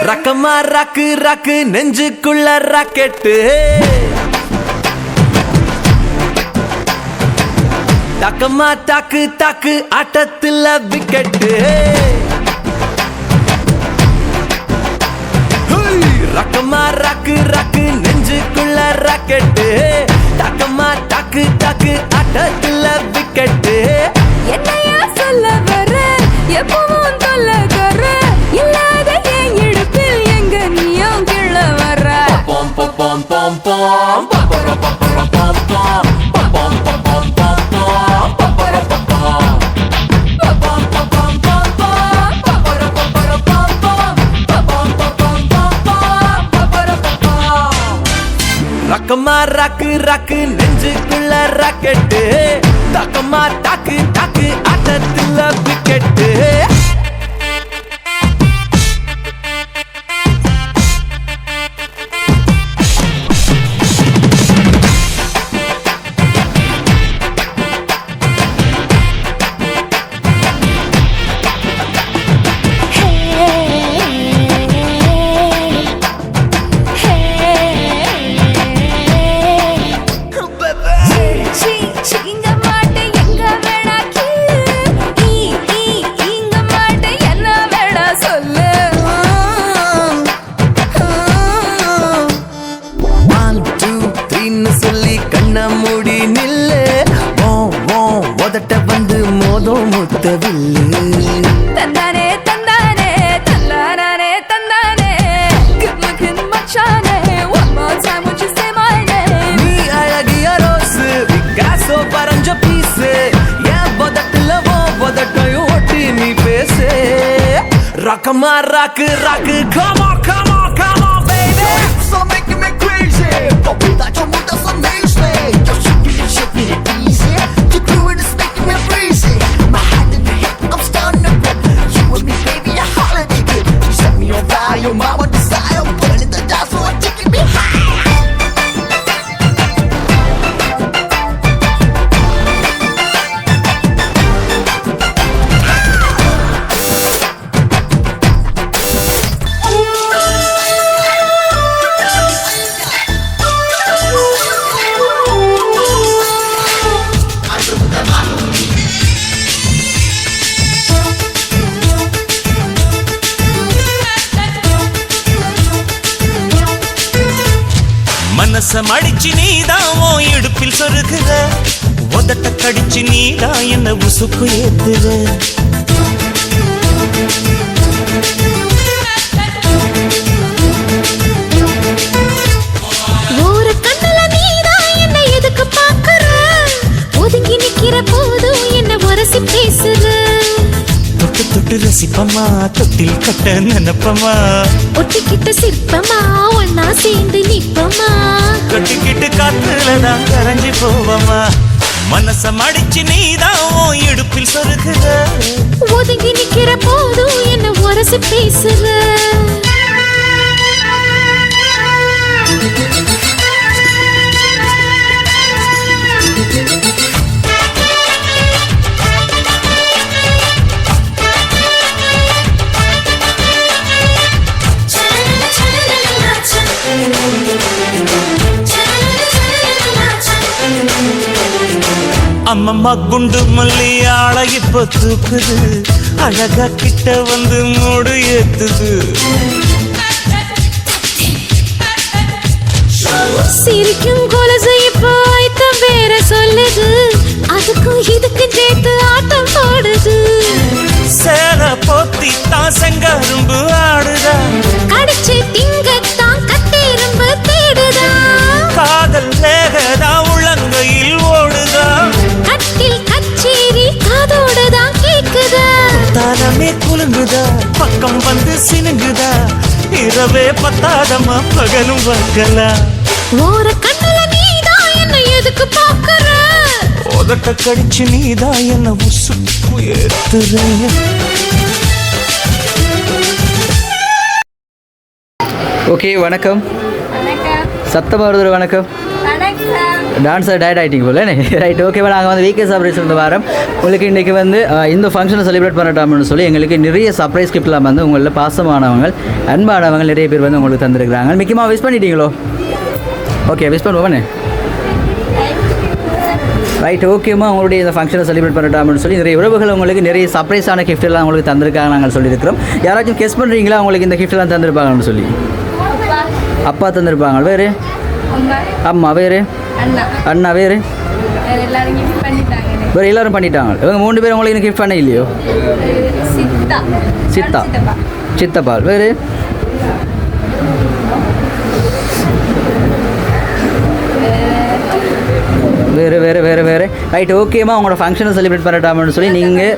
ரக்கமா ராக்கு ராக்கு நெஞ்சுக்குள்ள rocket டக்கமா dog dog ஆட்டத்துல wicket ரக்கமா ராக்கு ராக்கு நெஞ்சுக்குள்ள rocket டக்கமா dog dog ஆட்டத்துல wicket என்னையா சொல்ல வர எப்பவும் தொல்லகற இல்லாத என் இடுப்பில் எங்க நீயும் கிள்ள வர பம் பம் பம் பம் பம் பப்பர பப்பர பம் பம் பம் பம் பம் பம் பம் பப்பர பப்பம் பம் பம் பம் பம் பம் பப்பர பப்பர பம் பம் பம் பம் பம் பம் பம் பப்பர பப்பம் ரக்கமா ராக்கு ராக்கு நெஞ்சுக்குள்ள ராக்கெட்டு டக்கமா டாக்கு டாக்கு ஆட்டத்துல விக்கெட்டு சொல்லி கண்ண மூடி நில்லு உதட்ட வந்து மோதும் முத்தவில்லு தந்தானே தந்தானே தந்தானே தந்தானே good looking மச்சானே one more time would you say my name நீ அழகிய ரோஸு பிகாசோ பறஞ்ச பீஸு என் உதட்டுல உதட்டையும் ஒட்டி நீ பேசு ரக்கமா ராக்கு ராக்கு come on come on come on baby so making me crazy but without your mood that's amazing just shaking it easy to do it is making me crazy my hand in the hip I'm starting to grip you and me baby a holiday trip you set me on fire your mama desire burning the dance floor taking me high மனச மடிச்சு நீதான் உன் இடுப்பில் சொருகுற உதட்ட கடிச்சு நீதான் என்ன உசுக்கு ஏத்துற ஒரு கண்ணுல நீதான் என்ன எதுக்கு பாக்குற ஒதுங்கி நிக்கிற போதும் என்ன உரசி பேசுற தொட்டு தொட்டு ரசிப்பமா தொட்டில் கட்ட நினைப்பமா ஒட்டிக்கிட்ட சிற்பமா ஒன்னா சேர்ந்து நிப்பமா கட்டிக்கிட்டு காத்துலதான் கரைஞ்சி போவமா மனச மடிச்சு நீதான் உன் இடுப்பில் சொருகுற ஒதுங்கி நிக்கிற போதும் என்ன உரசி பேசுற அம்மம்மா குண்டு மல்லி ஆள இப்ப தூக்குது அழகா கிட்ட வந்து மூடு ஏத்துது சிரிக்கும் கொலசு இப்போ ஐத்தம் வேற சொல்லுது அதுக்கும் இதுக்கும் சேர்த்து ஆட்டம் போடுது சேர போத்தி தான் செங்கரும்பு ஆடுதா கடிச்சு திங்கத்தான் கட்டெரும்பு தேடுதா காதல் வேகதா உள்ளங்கையில் ஓடுதா கட்டில் கச்சேரி காதோடுதான் கேக்குதா தானமே குலுங்குதா பக்கம் வந்து சினுங்குதா இரவே பத்தாதமா பகலும் வக்கலா ஓர கண்ணுல நீதான் என்ன எதுக்கு பாக்குற உதட்ட கடிச்சு நீதான் என்ன உசுப்பு ஏத்துற ஓகே வணக்கம் வணக்கம் சத்தமாக வருது வணக்கம் வணக்கம் டான்ஸர் டயட் ஆகிட்டிங்க போல ரைட் ஓகேவா. நாங்கள் வந்து வீக்கே சர்ப்ரைஸ் வந்து வரோம் உங்களுக்கு இன்றைக்கி வந்து இந்த ஃபங்க்ஷனை செலிப்ரேட் பண்ணட்டாம்னு சொல்லி எங்களுக்கு நிறைய சர்ப்ரைஸ் கிஃப்ட்லாம் வந்து உங்களில் பாசமானவங்க அன்பானவங்க நிறைய பேர் வந்து உங்களுக்கு தந்துருக்குறாங்க. முக்கியமாக விஷ் பண்ணிட்டீங்களோ? ஓகே விஷ் பண்ணுவோண்ணே. ரைட் ஓகேம்மா. உங்களுடைய இந்த ஃபங்க்ஷனை செலிப்ரேட் பண்ணட்டாம்னு சொல்லி நிறைய உறவுகள் உங்களுக்கு நிறைய சர்ப்ரைஸான கிஃப்ட் எல்லாம் உங்களுக்கு தந்திருக்காங்க நாங்கள் சொல்லியிருக்கிறோம். யாராச்சும் கெஸ் பண்ணுறீங்களா உங்களுக்கு இந்த கிஃப்ட்லாம் தந்திருப்பாங்கன்னு சொல்லி? அப்பா தந்திருப்பாங்க. வேறு? அம்மா. வேறு? அண்ணா. வேறு? வேறு எல்லோரும் பண்ணிட்டாங்க. இவங்க 3 பேர் உங்களுக்கு கிஃப்ட் பண்ண இல்லையோ? சித்தப்பா. வேறு? வேறு ரைட் ஓகேம்மா. உங்களோட ஃபங்க்ஷனை செலிப்ரேட் பண்ணட்டாம்னு சொல்லி நீங்கள்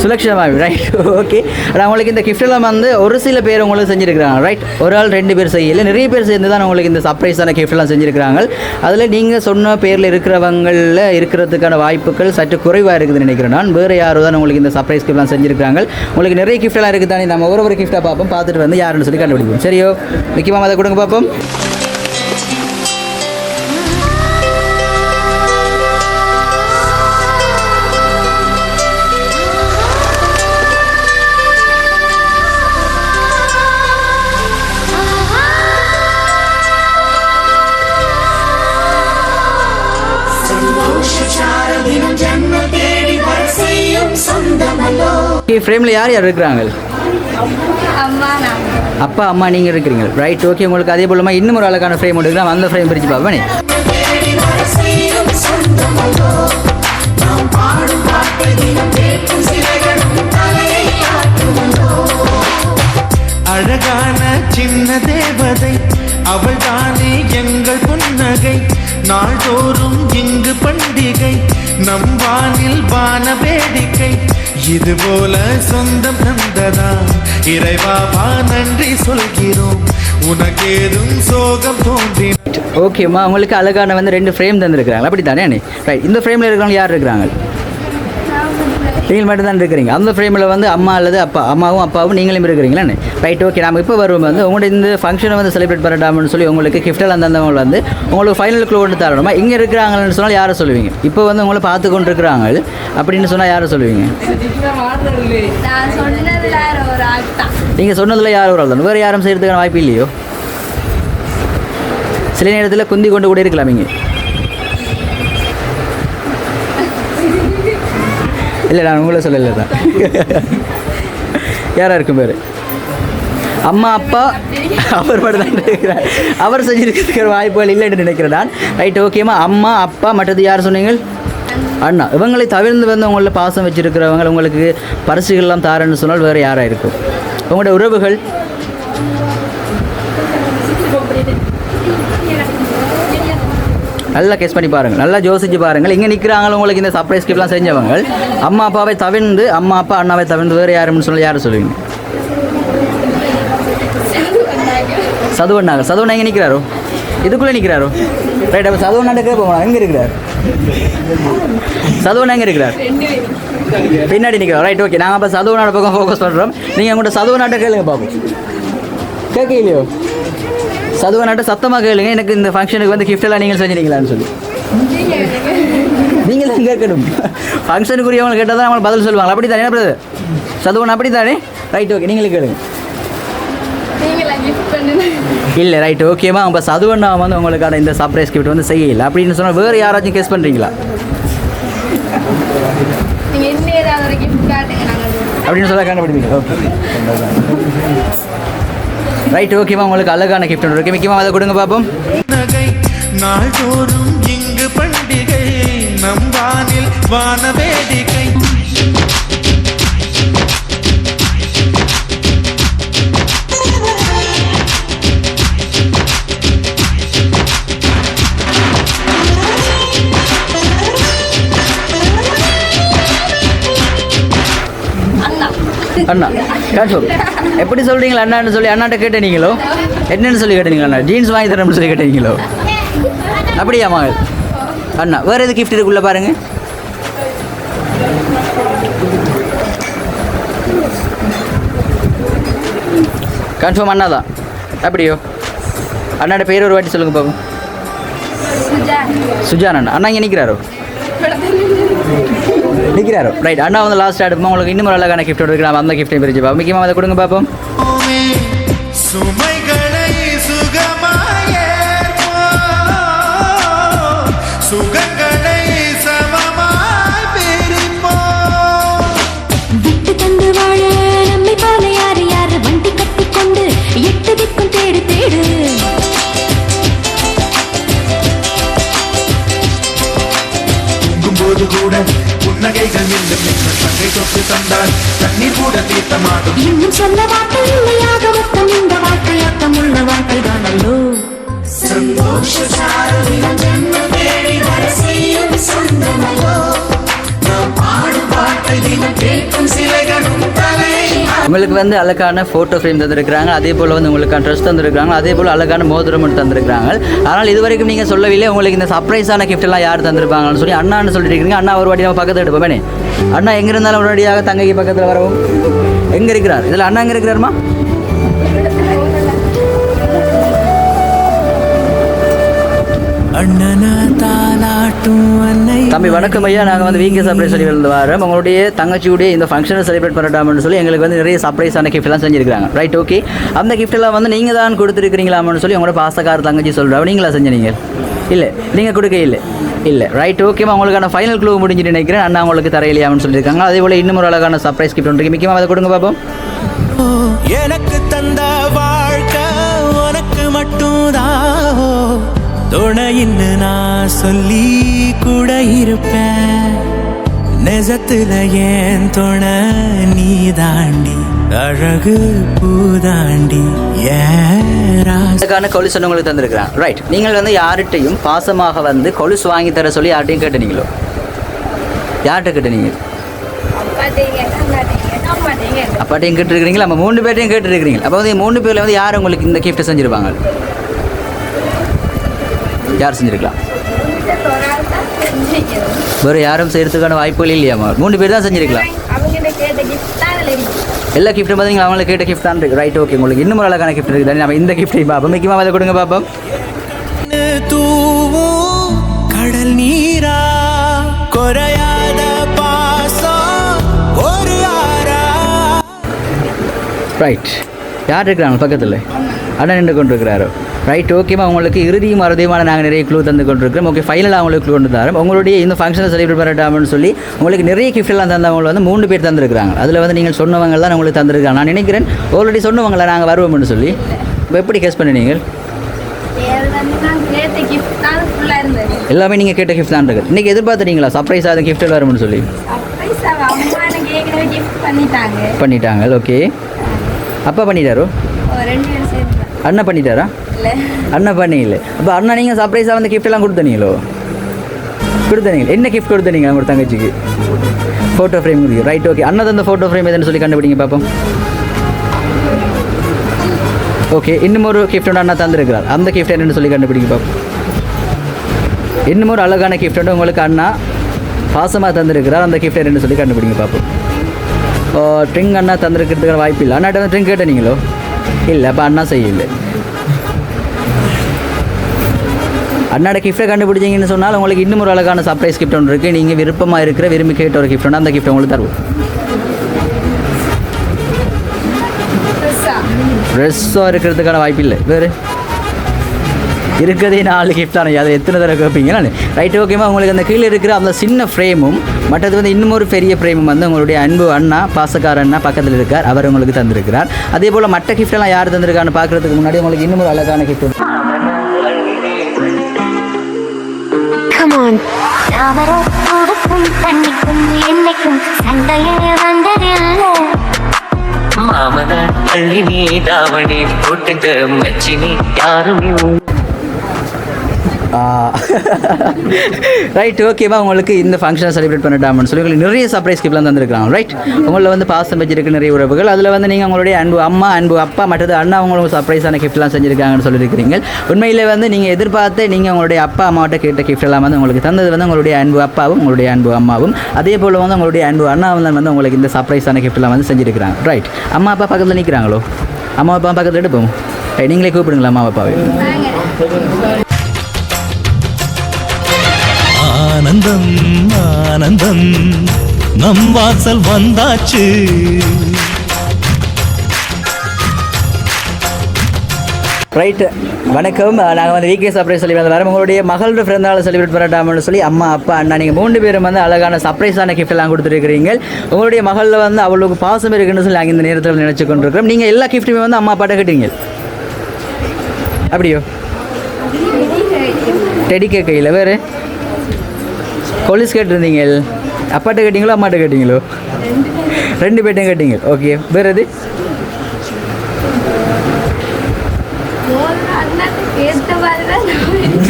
சுலக்ஷமாவி ரைட் ஓகே. ஆனால் உங்களுக்கு இந்த கிஃப்டெல்லாம் வந்து ஒரு சில பேர் உங்களுக்கு செஞ்சுருக்கிறாங்க ரைட். ஒரு ஆள் 2 பேர் செய்யலை, நிறைய பேர் சேர்ந்து தான் உங்களுக்கு இந்த சர்ப்ரைஸான கிஃப்டெல்லாம் செஞ்சுருக்கிறாங்க. அதில் நீங்கள் சொன்ன பேரில் இருக்கிறவங்களில் இருக்கிறதுக்கான வாய்ப்புகள் சற்று குறைவாக இருக்குதுன்னு நினைக்கிறேன் நான். வேறு யாரும் தான் உங்களுக்கு இந்த சர்ப்ரைஸ் கிஃப்ட்லாம் செஞ்சுருக்காங்க. உங்களுக்கு நிறைய கிஃப்டெல்லாம் இருக்குது தானே. நம்ம ஒரு கிஃப்ட்டாக பார்ப்போம், பார்த்துட்டு வந்து யாருன்னு சொல்லி கண்டுபிடிப்போம். சரியோ? முக்கியமாக அதை கொடுங்க பார்ப்போம். ஃப்ரேமில் யார் யார் இருக்கிறாங்க? அப்பா அம்மா நீங்கள் இருக்கிறீங்க ரைட் ஓகே. உங்களுக்கு அதே போலமா இன்னும் ஒரு அழகான ஃப்ரேம் எடுக்கலாம். அந்த ஃப்ரேம் பிரித்து பார்ப்பேன். அழகான சின்ன தேவதை அவள் தானே எங்கள் புன்னகை. நாள்தோறும் இங்கு பண்டிகை, நம் வானில் வான வேடிக்கை. இது போல சொந்தம் தந்ததா இறைவாவா நன்றி சொல்கிறோம். உனக்கேதும் சோகம் தோன்றி. ஓகேம்மா. உங்களுக்கு அழகான வந்து 2 ஃப்ரேம் தந்துருக்குறாங்க அப்படி தானே ரைட். இந்த ஃப்ரேமில் இருக்கிறவங்க யார் இருக்கிறாங்க? நீங்கள் மட்டும் தான் இருக்கிறீங்க. அந்த ஃப்ரேமில் வந்து அம்மா அல்லது அப்பா, அம்மாவும் அப்பாவும் நீங்களும் இருக்கிறீங்களாண்ணே ரைட் ஓகே. நம்ம இப்போ வருவோம் வந்து உங்களோட இந்த ஃபங்க்ஷனை வந்து செலிப்ரேட் பண்ணட்டாம்னு சொல்லி உங்களுக்கு கிஃப்டெல்லாம் தந்தவங்க வந்து உங்களுக்கு ஃபைனல் க்ளூ ஒன்று தரணுமா? இங்கே இருக்கிறாங்கன்னு சொன்னால் யாரை சொல்லுவீங்க? இப்போ வந்து உங்களை பார்த்து கொண்டு இருக்கிறாங்க அப்படின்னு சொன்னால் யாரை சொல்லுவீங்க? நீங்கள் சொன்னதில் யார் ஒரு ஆள் தான். வேறு யாரும் செய்கிறதுக்கான வாய்ப்பு இல்லையோ? சில நேரத்தில் குந்தி கொண்டு கூட இருக்கலாம். இங்கே இல்லை, நான் உங்களை சொல்லலை தான். யாராக இருக்கும் பேர்? அம்மா அப்பா அவர் மட்டும் தான் இருக்கிறார். அவர் செஞ்சுருக்கிற வாய்ப்புகள் இல்லைன்னு நினைக்கிறேன் நான் ரைட் ஓகேம்மா. அம்மா அப்பா மற்றது யார் சொன்னீங்க? அண்ணா. இவங்களை தவிர்த்து வந்து உங்களை பாசம் வச்சுருக்கிறவங்க உங்களுக்கு பரிசுகள்லாம் தாரன்னு சொன்னால் வேறு யாராக இருக்கும்? உங்களோட உறவுகள்? நல்லா கெஸ் பண்ணி பாருங்கள், நல்லா யோசிச்சு பாருங்கள். இங்கே நிற்கிறாங்க உங்களுக்கு இந்த சர்ப்ரைஸ் கிஃப்ட்லாம் செஞ்சவங்க அம்மா அப்பாவை தவிர்த்து, அம்மா அப்பா அண்ணாவை தவிர்த்து வேறு யாருன்னு சொல்லி யாரை சொல்லுவீங்க? சதுவண்ணாங்க. சதுவண்ணா எங்கே நிற்கிறாரோ? இதுக்குள்ளே நிற்கிறாரோ ரைட். அப்போ சதுவண்ணாண்டே போகணும். எங்கே இருக்கிறார் சதுவண்ணா? எங்கே இருக்கிறார்? பின்னாடி நிற்கிறோம் ரைட் ஓகே. நாங்கள் அப்போ சதுவநாடு பக்கம் ஃபோக்கஸ் பண்ணுறோம். நீங்கள் உங்கள்கிட்ட சதுவநாட்டை கேளுங்க பார்ப்போம். கேட்க இல்லையோ? சதுவநாட்டை சத்தமாக கேளுங்க. எனக்கு இந்த ஃபங்க்ஷனுக்கு வந்து கிஃப்டெல்லாம் நீங்கள் செஞ்சுனீங்களான்னு சொல்லி நீங்கள் தான் கேட்கணும். ஃபங்க்ஷனுக்குரியவங்க கேட்டால் தான் அவங்களுக்கு பதில் சொல்லுவாங்க. அப்படி தானே பிரதர்? சதுவன் அப்படி தானே ரைட் ஓகே. நீங்களே கேளுங்க. இல்லை ரைட் ஓகேவா. அவங்க சதுவண்ணா வந்து உங்களுக்கான இந்த சர்ப்ரைஸ் கிஃப்ட் வந்து செய்யலை அப்படின்னு சொன்னால் வேறு யாராச்சும் கெஸ் பண்ணுறீங்களா அப்படின்னு சொல்ல கண்டுபிடிப்பீங்க? ஓகே ரைட் ஓகேவா. உங்களுக்கு அழகான கிஃப்ட் ஒன்று இருக்கு. முக்கியமாக அதை கொடுங்க பார்ப்போம். நாள்தோறும் இங்கு பண்டிகை, நம் வானில் வான வேடிக்கை. அண்ணா கன்ஃபார்ம். எப்படி சொல்கிறீங்களா அண்ணான்னு சொல்லி? அண்ணாட்ட கேட்டீங்களோ? என்னென்னு சொல்லி கேட்டீங்களா? அண்ணா ஜீன்ஸ் வாங்கி தரேன்னு சொல்லி கேட்டீங்களோ? அப்படியா மகள்? அண்ணா வேறு எது கிஃப்ட் இருக்குள்ளே பாருங்கள். கன்ஃபார்ம் அண்ணா தான். அப்படியோ? அண்ணாட பேர் ஒரு வாட்டி சொல்லுங்கள் பாப்போம். சுஜானன் அண்ணா இங்கே நிற்கிறாரோ நிற்கிறாரோ ரைட் அண்ணா வந்து லாஸ்ட் அடுப்போம் உங்களுக்கு இன்னும் ஒரு அழகான கிஃப்ட் எடுக்கலாம் அந்த கிஃப்ட்டை பிரிச்சு பார்ப்போம் முக்கியமாக அதை கொடுங்க பார்ப்போம் சுமைகளை சுகங்களை சமமாய் பிரிப்போம் விட்டு தந்து வாழ நம்மை போல யாரு யாரு வண்டி கட்டி கொண்டு எட்டு திக்கும் தேடு தேடு போது கூட புன்னகைகள் மீண்டும் தங்கை தொட்டு தந்தால் தண்ணீர் கூட தீர்த்தமாகும் இன்னும் சொல்ல வார்த்தை இல்லையாக மொத்தம் இந்த வாழ்க்கை அர்த்தம் உள்ள வாழ்க்கை தானல்லோ சந்தோஷ சாரதினம் ஜென்மம் தேடி வர செய்யும் சொந்தமல்லோ நாம் பாடும் பாட்டை தினம் கேட்கும் சிலைகளும் தலை உங்களுக்கு வந்து அழகான ஃபோட்டோ ஃப்ரேம் தந்திருக்கிறாங்க அதே போல் வந்து உங்களுக்கான ட்ரெஸ் தந்திருக்காங்க அதே போல் அழகான மோதிரம் தந்திருக்கிறாங்க ஆனால் இது வரைக்கும் நீங்கள் சொல்லவில்லை உங்களுக்கு இந்த சர்ப்ரைஸான gift எல்லாம் யார் தந்திருப்பாங்கன்னு சொல்லி அண்ணான்னு சொல்லிட்டு இருக்கீங்க அண்ணா ஒரு வாட்டி நம்ம பக்கத்தில் எடுப்போமே அண்ணா எங்கே இருந்தாலும் உடனடியாக தங்கைக்கு பக்கத்தில் வரவும் எங்கே இருக்கிறார் இதில் அண்ணா எங்கே இருக்கிறாருமா தம்பி வணக்கம் ஐயா நாங்கள் வந்து வீக்கே சர்ப்ரைஸ் சொல்லி வந்து வரோம் உங்களுடைய தங்கச்சியுடைய இந்த ஃபங்க்ஷனை செலிப்ரேட் பண்ணட்டாம்னு சொல்லி எங்களுக்கு வந்து நிறைய சர்ப்ரைஸான கிஃப்ட்லாம் செஞ்சுருக்காங்க ரைட் ஓகே அந்த கிஃப்ட்டெல்லாம் வந்து நீங்கள் தான் கொடுத்துருக்கிறீங்களாம்னு சொல்லி உங்களோட பாசக்கார தங்கச்சி சொல்கிறா நீங்களா செஞ்சீங்க இல்லை நீங்கள் கொடுக்க இல்லை ரைட் ஓகேமா உங்களுக்கான ஃபைனல் க்ளூ முடிஞ்சுட்டு நினைக்கிறேன் அண்ணா உங்களுக்கு தரையிலையாமனு சொல்லியிருக்காங்க அதே போல் இன்னும் ஒரு அழகான சர்ப்ரைஸ் கிஃப்ட் ஒன்று முக்கியமாக அதை கொடுங்க பார்ப்போம் எனக்கு தந்த வாழ்க்கை உனக்கு மட்டும்தான் துணையின்னு நான் சொல்லி கூட இருப்பேன் நெசத்துல ஏன் துணை நீ தாண்டி அழகு பூதாண்டி அதுக்கான கொலுசு உங்களுக்கு தந்திருக்கிறேன் ரைட் நீங்கள் வந்து யார்கிட்டையும் பாசமாக வந்து கொலுசு வாங்கி தர சொல்லி யார்கிட்டையும் கேட்டுனீங்களோ யார்கிட்ட கேட்டுனீங்க அப்பாட்டையும் கேட்டுருக்கிறீங்களா நம்ம 3 பேர்ட்டையும் கேட்டுருக்கிறீங்க அப்போ வந்து 3 பேரில் வந்து யார் உங்களுக்கு இந்த கிஃப்ட்டை செஞ்சுருப்பாங்க யார் செஞ்சுருக்கலாம் வேறு யாரும் செய்கிறதுக்கான வாய்ப்புகள் இல்லையாமா 3 பேர் தான் செஞ்சுருக்கலாம் எல்லா கிஃப்ட்டும் பார்த்து நீங்கள் அவங்களுக்கு கேட்ட கிஃப்ட் தான் இருக்குது ரைட் ஓகே உங்களுக்கு இன்னும் ஒரு அழகான கிஃப்ட் இருக்குது நம்ம இந்த கிஃப்ட்டையும் பார்ப்போம் முக்கியமாக அதை கொடுங்க பார்ப்போம் தூவும் கடல் நீரா குறையாத பாசம் ஒரு ஆரா ரைட் யார் இருக்கிறாங்க பக்கத்தில் அண்ணன் நின்று கொண்டு இருக்கிறாரோ ரைட் ஓகேமா உங்களுக்கு இறுதியும் அறுதியுமான நாங்கள் நிறைய க்ளூ தந்து கொண்டிருக்கிறோம் ஓகே ஃபைனலாக உங்களுக்கு க்ளூ கொண்டு தரோம் உங்களுடைய இந்த ஃபங்க்ஷனை செலிப்ரேட் பண்ணட்டாம்னு சொல்லி உங்களுக்கு நிறைய கிஃப்ட்லாம் தந்தவங்க வந்து 3 பேர் தந்திருக்கிறாங்க அதில் வந்து நீங்கள் சொன்னவங்க தான் உங்களுக்கு தந்திருக்காங்க நான் நினைக்கிறேன் ஆல்ரெடி சொன்னவங்கள நாங்கள் வருவோம்னு சொல்லி இப்போ எப்படி கெஸ் பண்ணினீங்க எல்லாமே நீங்கள் கேட்ட கிஃப்ட் தான் இருக்குது இன்றைக்கி எதிர்பார்த்துட்டீங்களா சர்ப்ரைஸாக அந்த கிஃப்ட் வரும்னு சொல்லி பண்ணிட்டாங்க ஓகே அப்பா பண்ணிட்டாரோ அண்ணா பண்ணிட்டாரா அண்ணா பண்ணல அப்போ அண்ணா நீங்கள் சர்ப்ரைஸாக வந்து கிஃப்டெல்லாம் கொடுத்தனீங்களோ என்ன கிஃப்ட் கொடுத்தனீங்க அவங்க தங்கச்சிக்கு ஃபோட்டோ ஃப்ரேம் கொடுங்க ரைட் ஓகே அண்ணா தந்த ஃபோட்டோ ஃப்ரேம் எதுன்னு சொல்லி கண்டுபிடிங்க பார்ப்போம் ஓகே இன்னும் ஒரு கிஃப்ட் ஒன்று அண்ணா தந்துருக்கிறார் அந்த கிஃப்ட் என்னென்னு சொல்லி கண்டுபிடிங்க பார்ப்போம் இன்னும் ஒரு அழகான கிஃப்ட் ஒன்று உங்களுக்கு அண்ணா பாசமாக தந்திருக்கிறார் அந்த கிஃப்ட் என்னென்னு சொல்லி கண்டுபிடிங்க பார்ப்போம் ட்ரிங்க் அண்ணா தந்திருக்கிறதுக்கான வாய்ப்பு இல்லை அண்ணாட்ட வந்து ட்ரிங்க் கேட்டீங்களோ இல்லை அப்போ அண்ணா செய்யலை அண்ணாட கிஃப்ட்டை கண்டுபிடிச்சிங்கன்னு சொன்னால் உங்களுக்கு இன்னும் ஒரு அழகான சர்ப்ரைஸ் கிஃப்ட் ஒன்று இருக்குது நீங்கள் விருப்பமாக இருக்கிற விரும்பி கேட்ட ஒரு கிஃப்ட் ஒன்று அந்த கிஃப்ட் உங்களுக்கு தருவோம் ட்ரெஸ்ஸாக இருக்கிறதுக்கான வாய்ப்பு இல்லை வேறு இருக்கிறதே 4 கிஃப்ட் தானே அதை எத்தனை தடவை கேட்பீங்கன்னு ரைட் ஓகேமா உங்களுக்கு அந்த கீழே இருக்கிற அந்த சின்ன ஃப்ரேமும் மற்றது வந்து இன்னும் ஒரு பெரிய ஃப்ரேமும் வந்து உங்களுடைய அன்பு அண்ணா பாசக்கார அண்ணா பக்கத்தில் இருக்கார் அவர் உங்களுக்கு தந்திருக்கிறார் அதே போல் மற்ற கிஃப்டெல்லாம் யார் தந்திருக்கான்னு பார்க்குறதுக்கு முன்னாடி உங்களுக்கு இன்னும் ஒரு அழகான கிஃப்ட் Come on. தாமரத்தோடுக்கும் தண்ணிக்கும் என்னைக்கும் சண்டையே வந்ததில்லை மாமன அள்ளி நீ தாவணி போட்டுட்டு மச்சினி யாரும் ரைட் ஓகேவா உங்களுக்கு இந்த ஃபங்க்ஷனை செலிப்ரேட் பண்ணிட்டாமன்னு சொல்லி உங்களுக்கு நிறைய சர்ப்ரைஸ் கிஃப்ட்லாம் தந்திருக்காங்க ரைட் உங்களில் வந்து பாசம் வச்சிருக்க நிறைய உறவுகள் அதில் வந்து நீங்கள் உங்களுடைய அன்பு அம்மா அன்பு அப்பா மற்றது அண்ணா உங்களுக்கு சர்ப்ரைஸான கிஃப்ட்லாம் செஞ்சுருக்காங்கன்னு சொல்லியிருக்கிறீங்க உண்மையில் வந்து நீங்கள் எதிர்பார்த்து நீங்கள் உங்களுடைய அப்பா அம்மாட்ட கேட்ட கிஃப்ட்லாம் வந்து உங்களுக்கு தந்தது வந்து உங்களுடைய அன்பு அப்பாவும் உங்களுடைய அன்பு அம்மாவும் அதே போல் வந்து உங்களுடைய அன்பு அண்ணாவும் தான் வந்து உங்களுக்கு இந்த சர்ப்ரைஸான கிஃப்ட்லாம் வந்து செஞ்சுருக்கிறாங்க ரைட் அம்மா அப்பா பக்கத்தில் நிற்கிறாங்களோ அம்மா அப்பா பக்கத்தில் எடுப்போம் நீங்களே கூப்பிடுங்களா அம்மா அப்பாவை ஆனந்தம் ஆனந்தம் நம் வாசல் வந்தாச்சு. ரைட்டு, வணக்கம். நாங்கள் வந்து வீக்கே சர்ப்ரைஸ் சொல்லி வந்து வரோம். உங்களுடைய மகளோட பிறந்தநாளை செலிப்ரேட் பண்ணட்டாமன்னு சொல்லி அம்மா அப்பா அண்ணா நீங்கள் 3 பேரும் வந்து அழகான சர்ப்ரைஸான கிஃப்ட் எல்லாம் கொடுத்துருக்கிறீங்க. உங்களுடைய மகளில் வந்து அவ்வளோக்கு பாசம் இருக்குன்னு சொல்லி நாங்கள் இந்த நேரத்தில் நினச்சி கொண்டிருக்கிறோம். நீங்கள் எல்லா கிஃப்ட்டுமே வந்து அம்மா அப்பாட்ட கேட்டீங்க அப்படியோ? டெடி கேட்கையில் வேறு கொலிஸ் கேட்டிருந்தீங்க. அப்பாட்ட கேட்டிங்களோ அம்மாட்ட கேட்டிங்களோ? 2 பேர்ட்டையும் கேட்டீங்க. ஓகே, வேறு எது?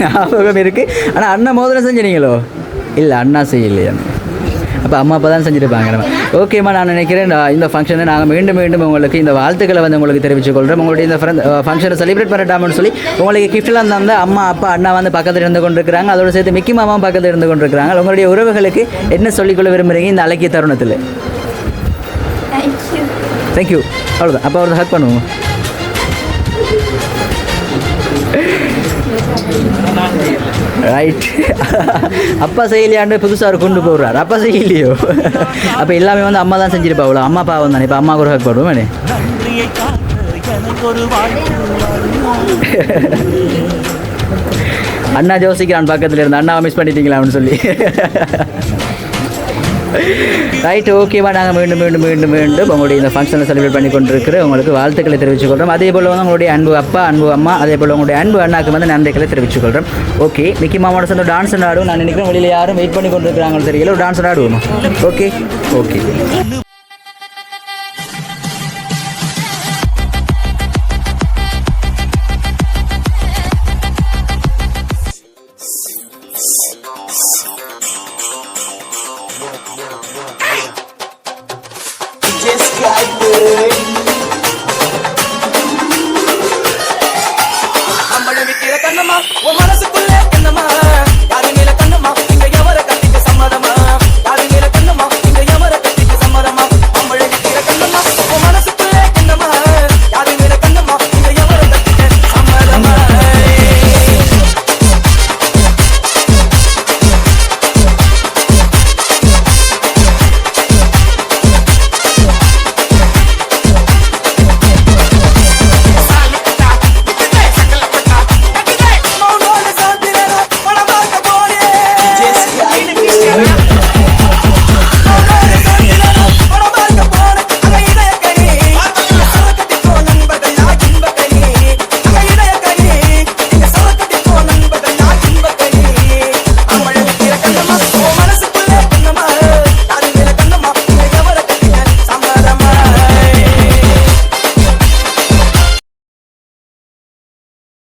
ஞாபகம் இருக்கு. ஆனால் அண்ணா மோதிரம் செஞ்சினீங்களோ? இல்லை, அண்ணா செய்யலையா? அப்போ அம்மா அப்பா தான் செஞ்சுருப்பாங்க. நம்ம ஓகேம்மா, நான் நினைக்கிறேன் இந்த ஃபங்க்ஷனை நாங்கள் மீண்டும் உங்களுக்கு இந்த வாழ்த்துக்களை வந்து உங்களுக்கு தெரிவித்துக் கொள்கிறோம். உங்களுடைய இந்த ஃபங்க்ஷனை செலிப்ரேட் பண்ணட்டாமன்னு சொல்லி உங்களுக்கு கிஃப்ட்லாம் தந்த அம்மா அப்பா அண்ணா வந்து பக்கத்தில் இருந்து கொண்டிருக்கிறாங்க. அதோடு சேர்த்து மிக்கி மாமாவும் பக்கத்தில் இருந்து கொண்டிருக்கிறாங்க. உங்களுடைய உறவுகளுக்கு என்ன சொல்லிக்கொள்ள விரும்புகிறீங்க இந்த அழகிய தருணத்தில்? தேங்க்யூ. அவ்வளோதான். அப்போ அவரை ஹக் பண்ணுவோம். ரைட். அப்பா செய்யலையாண்டு புதுசாக கொண்டு போடுறார். அப்பா செய்யலையோ? அப்போ எல்லாமே வந்து அம்மா தான் செஞ்சிருப்பா. அவ்வளோ அம்மா பாவம் தானே. இப்போ அம்மாவுக்கு ஒரு ஹக் போடுவோம். அண்ணா ஜோசிக்கிறான் பக்கத்தில் இருந்து. அண்ணாவை மிஸ் பண்ணிட்டீங்களான்னு சொல்லி. ரைட்டு, ஓகேவா. நாங்கள் மீண்டும் உங்களுடைய இந்த ஃபங்க்ஷனை செலிப்ரேட் பண்ணி கொண்டிருக்கிற உங்களுக்கு வாழ்த்துக்களை தெரிவித்துக் கொள்கிறோம். அதே போல் வந்து உங்களுடைய அன்பு அப்பா அன்பு அம்மா அதே போல் உங்களுடைய அன்பு அண்ணாக்கு வந்து நன்றிகளை தெரிவித்துக் கொள்கிறோம். ஓகே, மிக்கி மாமாவோட சேர்ந்து டான்ஸ் ஆடுவோம். நான் நினைக்கிறேன் வெளியில் யாரும் வெயிட் பண்ணி கொண்டிருக்கிறாங்கன்னு தெரியல. ஒரு டான்ஸ் ஆடுவோமா? ஓகே.